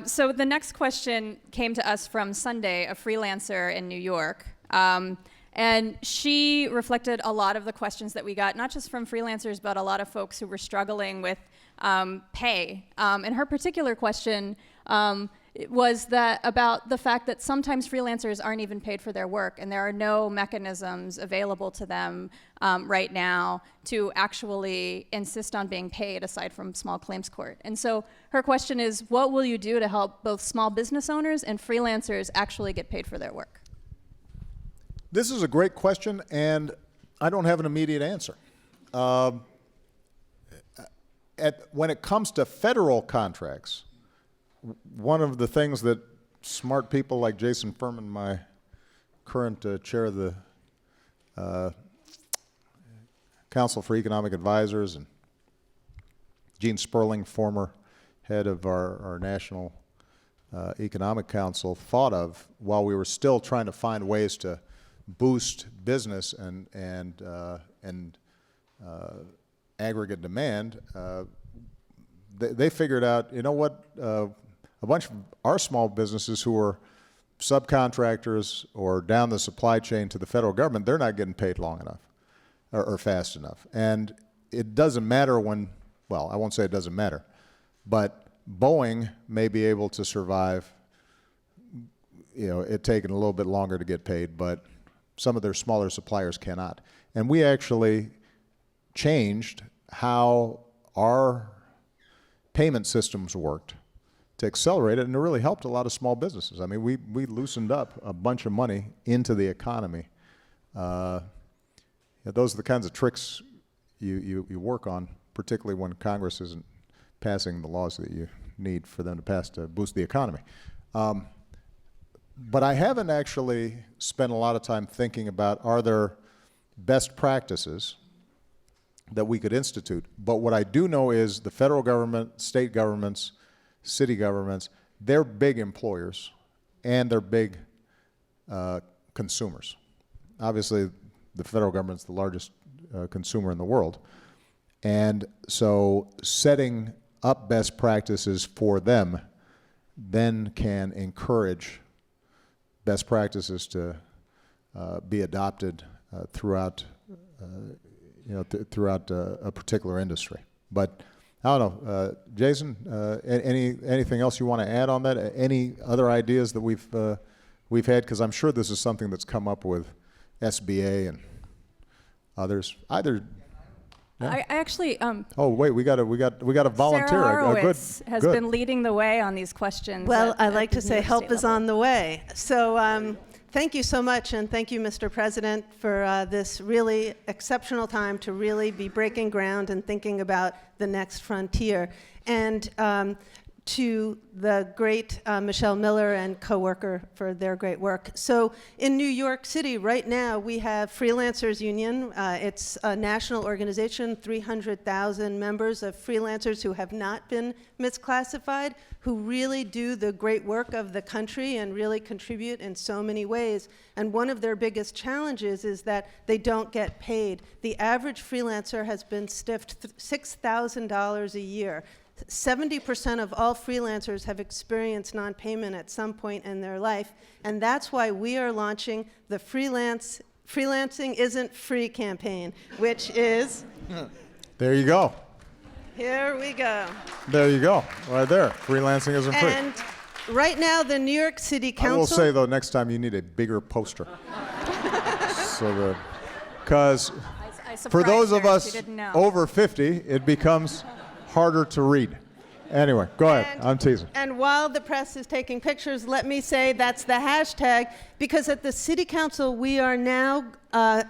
So the next question came to us from Sunday, a freelancer in New York. And she reflected a lot of the questions that we got, not just from freelancers, but a lot of folks who were struggling with pay. And her particular question was that about the fact that sometimes freelancers aren't even paid for their work, and there are no mechanisms available to them right now to actually insist on being paid aside from small claims court. And so her question is, what will you do to help both small business owners and freelancers actually get paid for their work? This is a great question, and I don't have an immediate answer. When it comes to federal contracts, one of the things that smart people like Jason Furman, my current chair of the Council for Economic Advisors, and Gene Sperling, former head of our National Economic Council, thought of while we were still trying to find ways to boost business and aggregate demand, they figured out, you know what, a bunch of our small businesses who are subcontractors or down the supply chain to the federal government, they're not getting paid long enough or fast enough. And it doesn't matter when, well, I won't say it doesn't matter, but Boeing may be able to survive, you know, it taking a little bit longer to get paid, but some of their smaller suppliers cannot. And we actually changed how our payment systems worked to accelerate it, and it really helped a lot of small businesses. I mean, we loosened up a bunch of money into the economy. Those are the kinds of tricks you work on, particularly when Congress isn't passing the laws that you need for them to pass to boost the economy. But I haven't actually spent a lot of time thinking about, are there best practices that we could institute? But what I do know is the federal government, state governments, city governments, they're big employers and they're big consumers. Obviously, the federal government's the largest consumer in the world. And so setting up best practices for them then can encourage best practices to be adopted throughout throughout a particular industry. But I don't know, Jason, anything else you want to add on that? Any other ideas that we've had? Because I'm sure this is something that's come up with SBA and others. Either. Yeah. I actually. Oh wait, we got a volunteer. Sara Horowitz has been leading the way on these questions. Well, I like to say help is on the way. So thank you so much, and thank you, Mr. President, for this really exceptional time to really be breaking ground and thinking about the next frontier. And to the great Michelle Miller and coworker for their great work. So in New York City right now we have Freelancers Union. It's a national organization, 300,000 members of freelancers who have not been misclassified, who really do the great work of the country and really contribute in so many ways. And one of their biggest challenges is that they don't get paid. The average freelancer has been stiffed $6,000 a year. 70% of all freelancers have experienced non-payment at some point in their life, and that's why we are launching the Freelancing Isn't Free campaign, which is... There you go. Here we go. There you go, right there. Freelancing isn't free. And right now, the New York City Council... I will say, though, next time you need a bigger poster. Because for those of us over 50, it becomes harder to read. Anyway, go ahead. I'm teasing. And while the press is taking pictures, let me say that's the hashtag, because at the City Council, we are now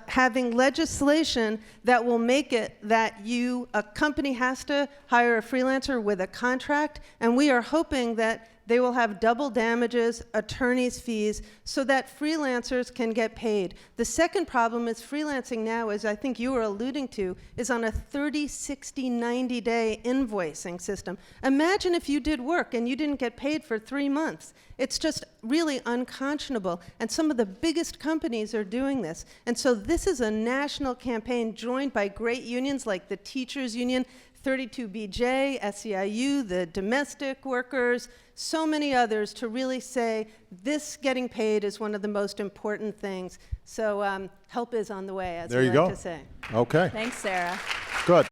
having legislation that will make it that a company has to hire a freelancer with a contract, and we are hoping that they will have double damages, attorney's fees, so that freelancers can get paid. The second problem is freelancing now, as I think you were alluding to, is on a 30, 60, 90-day invoicing system. Imagine if you did work and you didn't get paid for 3 months. It's just really unconscionable. And some of the biggest companies are doing this. And so this is a national campaign joined by great unions like the Teachers Union, 32BJ, SEIU, the domestic workers, so many others to really say this getting paid is one of the most important things. So help is on the way, as we like to say. Okay, Thanks, Sara. good.